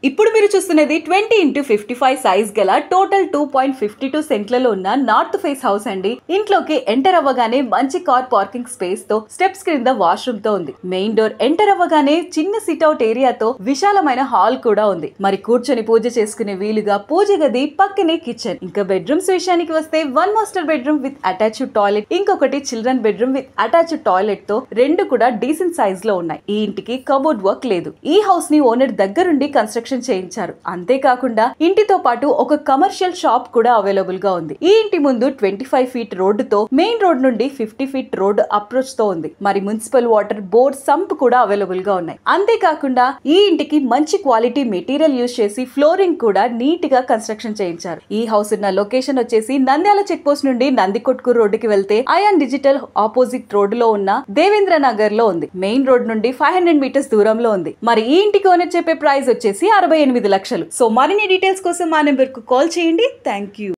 ఇప్పుడు మీరు చూస్తున్నది 20x55 సైజ్ గల టోటల్ 2.52 సెంట్లలో ఉన్న నార్త్ ఫేస్ హౌస్ అండి. ఇంట్లోకి ఎంటర్ అవ్వగానే మంచి కార్ పార్కింగ్ స్పేస్ తో స్టెప్స్ క్రింద వాష్రూమ్ తో ఉంది. మెయిన్ డోర్ ఎంటర్ అవ్వగానే చిన్న సిట్అవుట్ ఏరియాతో విశాలమైన హాల్ కూడా ఉంది. మరి కూర్చొని పూజ చేసుకునే వీలుగా పూజ గది, పక్కనే కిచెన్. ఇంకా బెడ్రూమ్స్ విషయానికి వస్తే 1 master bedroom with attached toilet, ఇంకొకటి children bedroom with attached toilet తో రెండు కూడా డీసెంట్ సైజ్ లో ఉన్నాయి. ఈ ఇంటికి కబోర్డ్ వర్క్ లేదు. ఈ హౌస్ ని ఓనర్ దగ్గరుండి కన్స్ట్రక్షన్ చేయించారు. అంతేకాకుండా ఇంటితో పాటు ఒక కమర్షియల్ షాప్ కూడా అవైలబుల్ గా ఉంది. ఈ ఇంటి ముందు 25 ఫీట్ రోడ్డుతో మెయిన్ రోడ్ నుండి 50 ఫీట్ రోడ్ అప్రోచ్ తో ఉంది. మరి మున్సిపల్ వాటర్ బోర్డ్ సంప్ కూడా అవైలబుల్ గా ఉన్నాయి. అంతేకాకుండా ఈ ఇంటికి మంచి క్వాలిటీ మెటీరియల్ యూజ్ చేసి ఫ్లోరింగ్ కూడా నీట్ గా కన్స్ట్రక్షన్ చేయించారు. ఈ హౌస్ ఉన్న లొకేషన్ వచ్చేసి నంద్యాల చెక్ పోస్ట్ నుండి నందికొట్కూరు రోడ్డుకి వెళ్తే అయాన్ డిజిటల్ ఆపోజిట్ రోడ్ లో ఉన్న దేవేంద్ర నగర్ లో ఉంది. మెయిన్ రోడ్ నుండి 500 మీటర్స్ దూరంలో ఉంది. మరి ఈ ఇంటికి ఓనర్ చెప్పే ప్రైస్ వచ్చేసి 68 లక్షలు. సో మరిన్ని డీటెయిల్స్ కోసం మా నెంబర్ కు కాల్ చేయండి. Thank you.